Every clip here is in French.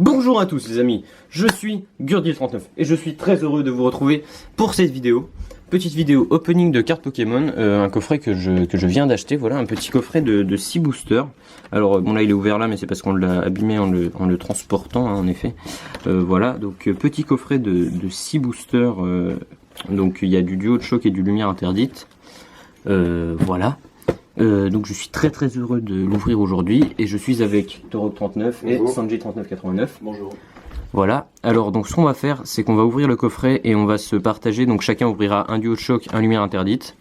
Bonjour à tous les amis, je suis Gurdil39 et je suis très heureux de vous retrouver pour cette vidéo. Petite vidéo opening de cartes Pokémon, un coffret que je viens d'acheter, voilà, un petit coffret de 6 boosters. Alors bon là il est ouvert là mais c'est parce qu'on l'a abîmé en le transportant hein, en effet. Voilà, donc petit coffret de 6 boosters, donc il y a du duo de choc et du lumière interdite. Voilà. Donc je suis très heureux de l'ouvrir aujourd'hui et je suis avec Torok39 et Sanji3989. Bonjour. Voilà, alors donc ce qu'on va faire c'est qu'on va ouvrir le coffret et on va se partager, donc chacun ouvrira un duo de choc, un lumière interdite.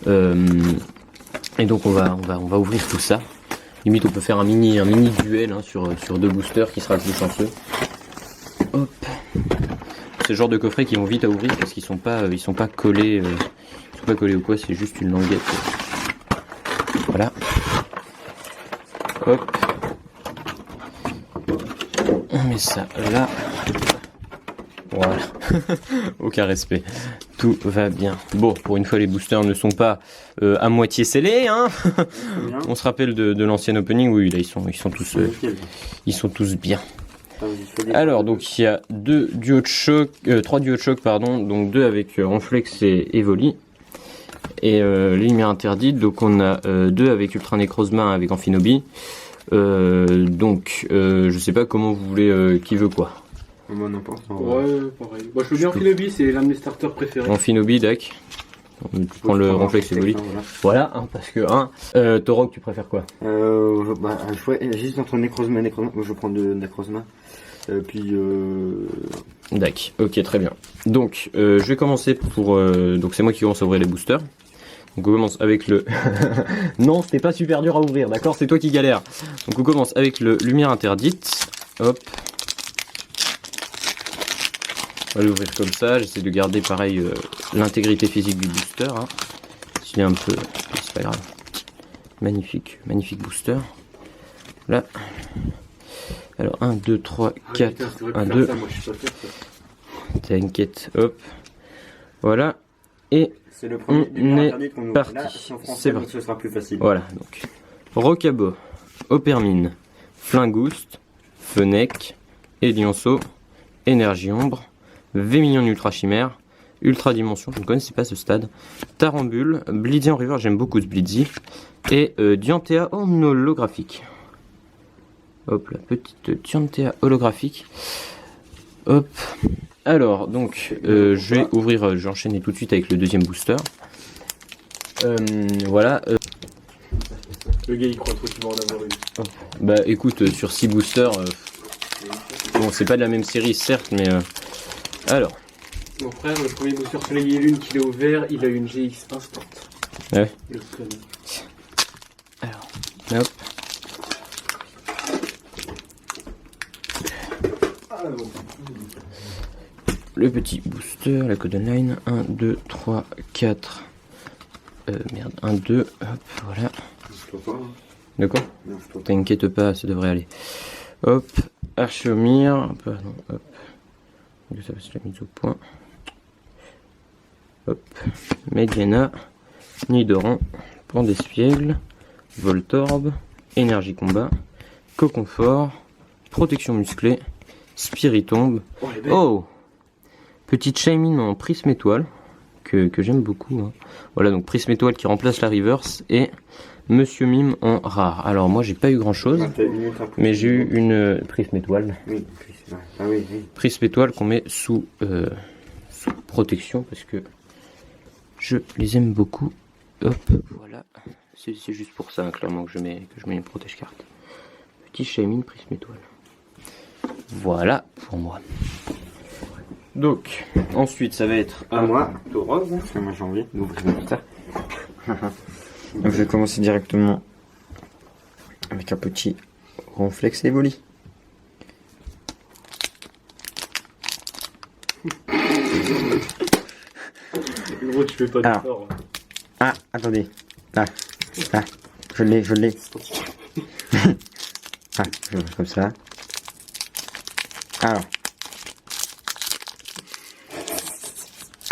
Et donc on va ouvrir tout ça. Limite on peut faire un mini duel hein, sur 2 boosters qui sera le plus chanceux. Hop. C'est le genre de coffret qui vont vite à ouvrir parce qu'ils sont pas collés. Ils sont pas collés ou quoi, c'est juste une languette. Voilà. Hop. On met ça là. Voilà. Aucun respect. Tout va bien. Bon, pour une fois, les boosters ne sont pas à moitié scellés. Hein. On se rappelle de l'ancien opening. Oui, là, ils sont tous bien. Alors, donc, il y a 3 duos de choc, pardon. Donc, 2 avec Ronflex et Evoli. Et les lumières interdites, donc on a 2 avec Ultra Necrozma avec Amphinobi. Je sais pas comment vous voulez, qui veut quoi. Moi n'importe. Ouais, pareil. Moi je veux bien Amphinobi, c'est l'un de mes starters préférés. Amphinobi, Dak. Tu prends le Ronflex et Evoli. Voilà, hein, parce que Torok, tu préfères quoi? Juste entre Necrozma et Necrozma, moi je prends de Necrozma. Dak, ok, très bien. Donc, je vais commencer donc c'est moi qui commence à ouvrir les boosters. Donc on commence avec le... Non, c'était pas super dur à ouvrir, d'accord? C'est toi qui galère. Donc on commence avec le lumière interdite. Hop. On va l'ouvrir comme ça. J'essaie de garder pareil l'intégrité physique du booster. Hein. S'il est un peu... C'est pas grave. Magnifique booster. Là. Alors 1, 2, 3, 4, 1, 2. T'inquiète, hop. Voilà. Et c'est le premier on est parti. C'est parti. Ce sera plus facile. Voilà, donc. Rocabo, Opermine, Flingouste, Fennec, Elionceau, Énergie Ombre, V-Million Ultra Chimère, Ultra Dimension, je ne connaissais pas ce stade, Tarambule, Blizzy en River, j'aime beaucoup ce Blizzy, et Dianthea en holographique. Hop, la petite Dianthea holographique. Hop. Alors, donc, je vais ouvrir, je vais enchaîner tout de suite avec le deuxième booster. Voilà. Le gars il croit trop qu'il va en avoir une. Bah écoute, sur 6 boosters, bon, c'est pas de la même série, certes, mais alors. Mon frère, le premier booster Soleil et Lune qu'il a ouvert, il a eu une GX instant. Ouais. Le connard. Alors, hop. Le petit booster, la code online, 1, 2, 3, 4, 1, 2, hop, voilà. De quoi? T'inquiète pas, ça devrait aller. Hop, Archeomir, pardon, hop. Donc ça c'est la mise au point. Hop, Mediana, Nidoran, Pandespiègle, Voltorb, Énergie Combat, Coconfort, Protection Musclée, Spiritombe. Oh! Petite Shaymin en prisme étoile, que j'aime beaucoup. Hein. Voilà, donc prisme étoile qui remplace la reverse, et Monsieur Mime en rare. Alors moi j'ai pas eu grand chose, mais j'ai eu une prisme étoile. Oui, Prisme étoile qu'on met sous protection, parce que je les aime beaucoup. Hop, voilà. C'est juste pour ça, hein, clairement, que je mets une protège-carte. Petit Shaymin prisme étoile. Voilà pour moi. Donc, ensuite, ça va être à moi, tout rose, parce que moi j'ai envie d'ouvrir le booster. Donc, je vais commencer directement avec un petit Ronflex Evoli. Gros, tu fais pas d'effort. Ah, attendez. Ah, je l'ai. Ah, je vais comme ça. Alors.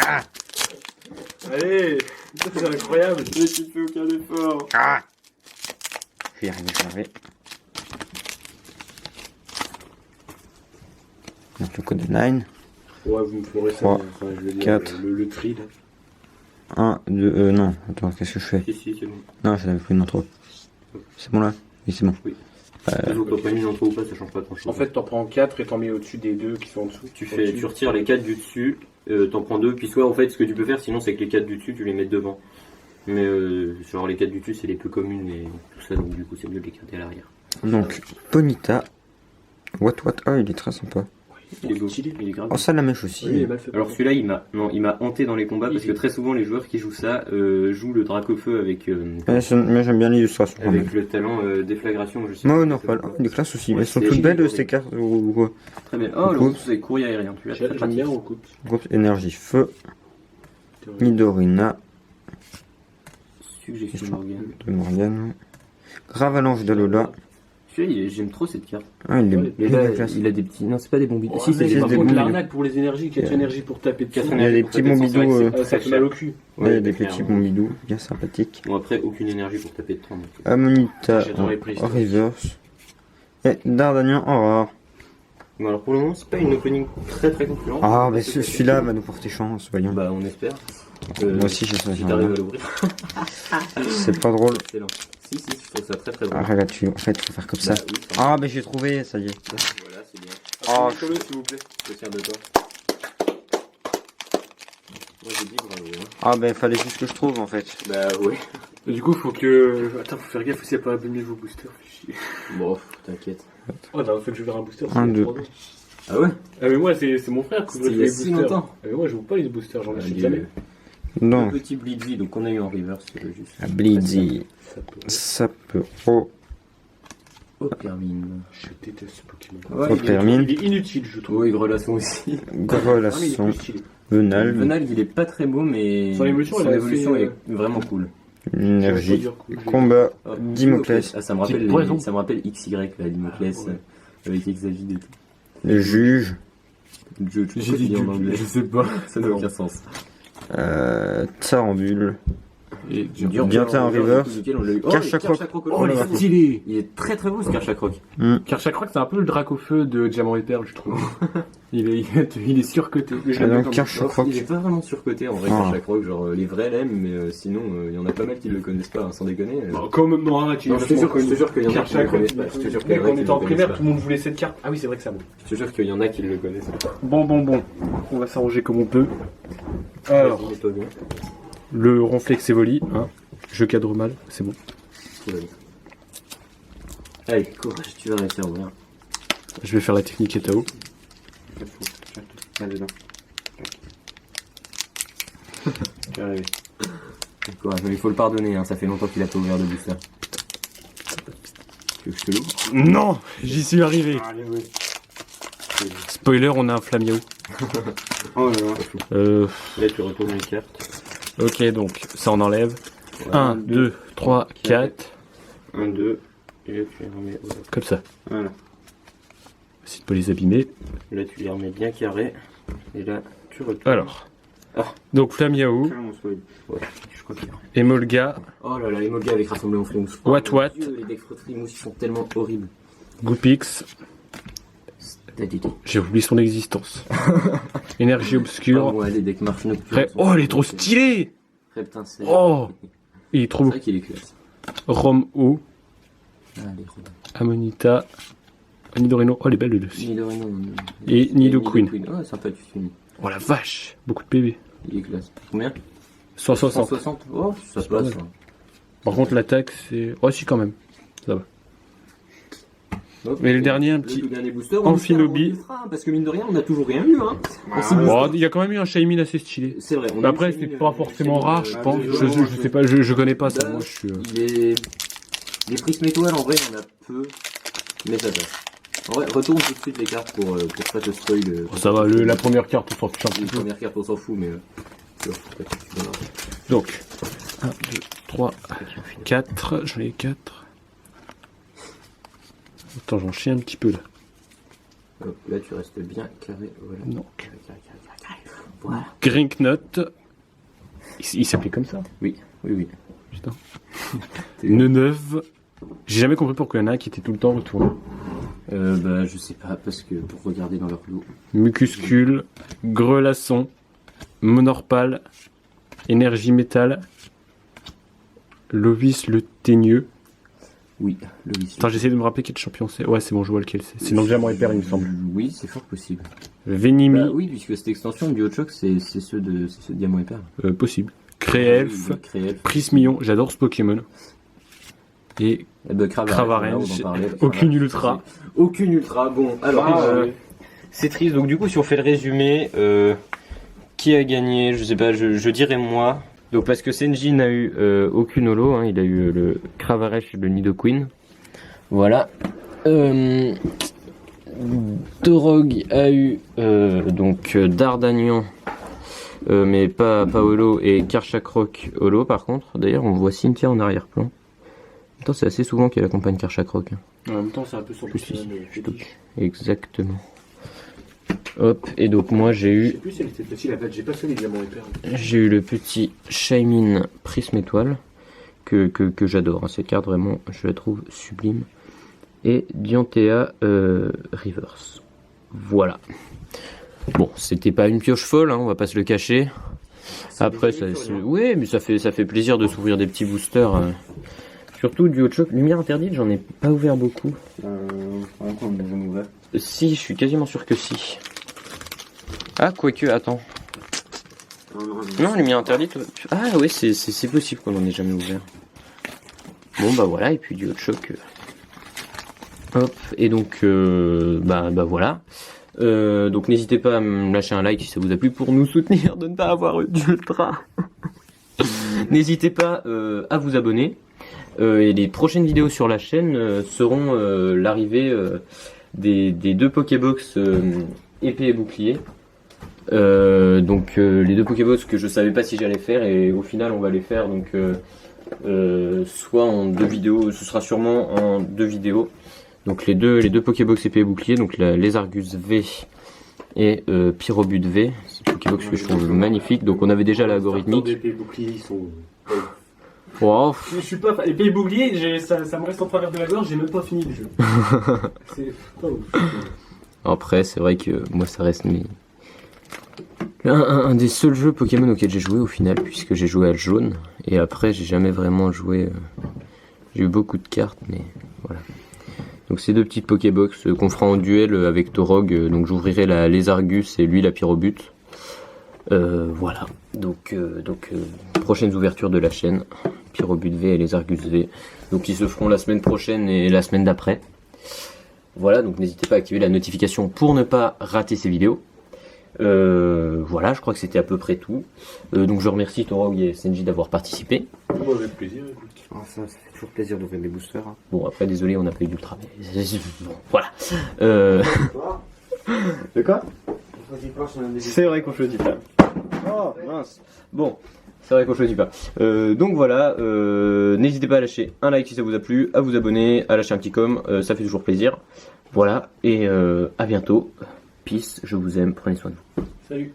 Ah! Allez! C'est incroyable! Mais tu fais aucun effort! Ah! Je vais y arriver. Donc le code 9. Ouais, vous me ferez ça. 3, Enfin, je veux dire, 4. le tri là. 1, 2, non, attends, qu'est-ce que je fais? Si, c'est bon. Non, je n'avais plus une intro. C'est bon là? Oui, c'est bon. Oui. Donc, t'as pas mis une intro ou pas, ça change pas grand chose. En fait, t'en prends 4 et t'en mets au-dessus des 2 qui sont en dessous. tu retires les 4 du dessus, t'en prends 2, puis soit en fait, ce que tu peux faire sinon, c'est que les 4 du dessus, tu les mets devant. Mais genre, les 4 du dessus, c'est les plus communes et tout ça, donc du coup, c'est mieux de les garder à l'arrière. Donc, Ponyta. What? Oh, il est très sympa. Il est beau, stylé. il est grave. Oh, ça, la mèche aussi. Oui, il est mal fait. Alors celui-là, il m'a hanté dans les combats parce que très souvent les joueurs qui jouent ça jouent le Dracofeu avec Mais j'aime bien l'illustration. quand même. avec le talent déflagration. Je sais Non, pas non, si ça pas vous là. parle. Les classes aussi. Ouais, Elles sont c'est toutes belles joli. ces cartes. Ou Très bien. Oh, le Coupe. groupe, c'est courrier aérien. Tu l'as très J'aime pratique. bien, on coupe. groupe énergie feu. Nidorina Suggestion Morgan. de Morgane. Gravalanche de Lola. Celui-là, j'aime trop cette carte. Ah, il est Ouais, Mais bien là, classe. il a des petits. Non, c'est pas des bons bidons. Oh, Si, c'est mais des par des contre, bons l'arnaque pour les énergies, 4 énergies pour taper dessus. Quatre Il y a des pour petits taper dessus, bombidous, c'est vrai que Ça c'est fait très mal au cher. cul. Ouais, il y a des clairement. petits bombidous, bien sympathiques. Bon, après, aucune énergie pour taper de 30. Amonita J'adore les prises. en reverse. Et Dardanian en rare. Bon, alors pour le moment, c'est pas une opening très très concluante. Ah, mais celui-là va nous porter chance, voyons. Bah, on espère. Moi aussi, j'ai ça. Si t'arrives à l'ouvrir. C'est pas drôle. Excellent. Si, je trouve ça très très bon. Ah, regarde, en fait, faut faire comme ça. Bah, oui, ça va. Ah, mais j'ai trouvé, ça y est. Voilà, c'est bien. Oh, Collez, s'il vous plaît. Je suis fier de toi. Moi j'ai dit bravo. Hein. Ah, ben, fallait juste que je trouve, en fait. Bah ouais. Et du coup, faut que. Attends, faut faire gaffe aussi à pas abîmer vos boosters. Fais chier. Bon, t'inquiète. Oh, la dernière fois que je vais vers un booster, Un, c'est deux. 3 ans. Ah ouais. Ah, mais moi, c'est mon frère qui C'était ouvre il y a les si boosters. longtemps. Ah, mais moi, je joue pas les boosters, j'en achète Il y a jamais. eu Non. un petit Blitzy, donc on a eu en reverse, c'est juste. La Blitzy. Ça peut. Ça peut. Oh. Oh, Permine. Je déteste ce Pokémon. Ouais, Oh, Permine. Il est inutile, je trouve. Oui, Grelasson aussi. Ah, mais il est Grelasson. plus stylé. Venal. Venal, il est pas très beau, mais Son évolution, elle est évolution assez, est vraiment cool. Énergie. Je vais pas dire cool. Combat. Oh, Dimoclès. Ah, ça me rappelle, Petit poison. ça me rappelle XY, là, Dimoclès, Ah, ouais. avec Exagide et tout. Le juge. Je sais dit en anglais. Je sais pas. Ça n'a aucun sens. Tarambule. Et Diantin en reverse. Karchakroc. Oh, il est stylé. Il est très très beau ce Karchakroc. Karchakroc, c'est un peu le Dracofeu de Diamant et Perle, je trouve. il est surcoté. Mais je Ah, l'aime donc, bien Karchakroc. Il est pas vraiment surcoté en vrai, Ah. Karchakroc. Genre les vrais l'aiment, mais sinon il y en a pas mal qui le connaissent pas, hein, sans déconner. Bon, quand même, non, arrête, il Non, est je te jure vachement qu'il y en a qui le Karchakroc. connaissent pas. Je te jure qu'il y en a Mec, on qui était le en primaire, connaissent tout le monde voulait cette carte. Ah oui, c'est vrai que ça bon. Je te jure qu'il y en a qui le connaissent pas. Bon. On va s'arranger comme on peut. Alors, Vas-y, mets-toi bien. le Ronflex Evoli, hein. Je cadre mal, c'est bon. Tout va bien. Allez, courage, tu vas réussir à ouvrir. Je vais faire la technique Etao. Allez, dedans. Tu vas arriver. Courage, mais il faut le pardonner, hein, ça fait longtemps qu'il a pas ouvert de booster. Tu veux que je te l'ouvre? Non, j'y suis arrivé. Allez, oui. Spoiler, on a un Flamiao. Oh là là. Là, tu retournes les cartes. Ok, donc ça on enlève. 1, 2, 3, 4. 1, 2. Et là, tu les remets. Voilà. Comme ça. Voilà. Essaye de pas les abîmer. Là, tu les remets bien carrés. Et là, tu retournes. Alors. Ah. Donc Flamiao, Ouais, je crois qu'il y a. Emolga, Oh là là, Emolga avec Rassemblement Frimousse. What, mon what. Dieu, les decks Frimousse, ils sont tellement horribles. Goopix. J'ai oublié son existence. Énergie Oh, obscure. ouais, les decks marche nocturne. Oh, elle est trop stylée. Reptincelle. Oh, il est trop C'est beau. vrai qu'il est classe. Rom-O, Allez, Robin. Amonita, Nidorino. Oh, elle est belle, le aussi. Nidorino. Et Nidoqueen. Oh, sympa, tu finis. Oh la vache, beaucoup de PV. Il est classe. Combien 160. 160. Oh, ça se pas passe. mal. hein. Par contre, l'attaque, c'est. Oh, si, quand même. Ça va. Hop, Mais le et dernier, un le petit tout dernier booster, Amphinobi. on le fera, parce que mine de rien, on a toujours rien eu. Hein. En six Oh, boosters. il y a quand même eu un Shaymin assez stylé. C'est vrai. on Mais a après, eu c'est Shaymin, pas forcément rare, je pense. Je sais pas, je connais pas ça. Bah, Moi, je suis. Il est. Les prismes étoiles, en vrai, il y en a peu. Mais ça passe. En vrai, retourne tout de suite les cartes pour pas te spoil. Oh, ça va, la première carte, on s'en fiche un petit Les peu. premières cartes, on s'en fout, mais. Tu vois, peut-être que tu donneras. Donc, 1, 2, 3, 4. J'en ai 4. Attends, j'en chie un petit peu là. Hop, là, tu restes bien carré. Voilà. Donc, Carré. Voilà. Grinknot. Il s'appelait comme ça. Oui. Putain. Neneuve. J'ai jamais compris pourquoi il y en a un qui était tout le temps retourné. Bah, je sais pas, parce que pour regarder dans leur lot. Mucuscule, Grelasson, Monorpal, Énergie Métal, Lovis le Teigneux. Oui, le lycée. Attends, j'essaie de me rappeler quel champion c'est. Ouais, c'est bon, je vois lequel c'est. C'est dans le Diamant et Perle, il me semble. Oui, c'est fort possible. Venimi, Bah, oui, puisque cette extension du Choc, c'est ceux de Diamant et Perle. possible. Créelf, Oui, Créelf. Prismillon, j'adore ce Pokémon. Et Cravarène, aucune ultra. Aucune ultra, bon, alors c'est triste, donc du coup si on fait le résumé, qui a gagné, je sais pas, je dirais moi. Donc parce que Senji n'a eu aucune holo, hein, il a eu le Cravarèche et le Nidoqueen. Voilà. Torog a eu donc Dardagnan, mais pas holo, et Karchakroc holo par contre. D'ailleurs on voit Cynthia en arrière-plan. Attends, c'est assez souvent qu'elle accompagne Karchakroc. Hein. En même temps, c'est un peu son Juste ici, Pokémon. Exactement. Hop, et donc moi j'ai Je sais eu plus si elle était facile à battre, j'ai pas fait les Diamants et Perles. j'ai eu le petit Shaymin Prisme Étoile que j'adore, hein. Cette carte vraiment je la trouve sublime. Et Dianthea Reverse. Voilà. Bon, c'était pas une pioche folle, hein, on va pas se le cacher. Après, oui, mais ça fait plaisir de s'ouvrir des petits boosters. Surtout du Choc. Lumière interdite, j'en ai pas ouvert beaucoup. Si, je suis quasiment sûr que si. Ah, quoique, attends. Non, lumière interdite. Ah, oui, c'est possible qu'on en ait jamais ouvert. Bon, bah voilà, et puis du Choc. Hop, et donc, bah voilà. Donc n'hésitez pas à me lâcher un like si ça vous a plu pour nous soutenir de ne pas avoir eu d'ultra. N'hésitez pas à vous abonner. Et les prochaines vidéos sur la chaîne seront l'arrivée des deux Pokébox épée et bouclier. Donc les deux Pokébox que je savais pas si j'allais faire, et au final on va les faire donc soit en 2 vidéos, ce sera sûrement en 2 vidéos. Donc les deux Pokébox épée et bouclier, donc les Argus V et Pyrobut V, c'est des Pokébox que je trouve magnifiques. Donc on avait déjà l'algorithmique. Les pays boucliers, ils sont. Wow. Je suis pas. Les pays boucliers, ça me reste en travers de la gorge, j'ai même pas fini le jeu. C'est pas ouf. Après, c'est vrai que moi ça reste un des seuls jeux Pokémon auxquels j'ai joué au final, puisque j'ai joué à jaune, et après j'ai jamais vraiment joué. J'ai eu beaucoup de cartes, mais voilà. Donc ces deux petites Pokébox qu'on fera en duel avec Torog, donc j'ouvrirai la Lézargus et lui la Pyrobut. Voilà, donc prochaines ouvertures de la chaîne, Pyrobut V et Lézargus V, donc ils se feront la semaine prochaine et la semaine d'après. Voilà, donc n'hésitez pas à activer la notification pour ne pas rater ces vidéos. Voilà, je crois que c'était à peu près tout. Donc je remercie Torog et Senji d'avoir participé. Moi, avec plaisir, écoute. Ça fait toujours plaisir d'ouvrir des boosters. Hein. Bon, après, désolé, on n'a pas eu d'ultra, mais bon, voilà. De quoi? C'est vrai qu'on choisit pas. Oh, mince. Bon, c'est vrai qu'on choisit pas. Donc voilà, n'hésitez pas à lâcher un like si ça vous a plu, à vous abonner, à lâcher un petit com, ça fait toujours plaisir. Voilà, et à bientôt. Peace, je vous aime, prenez soin de vous. Salut.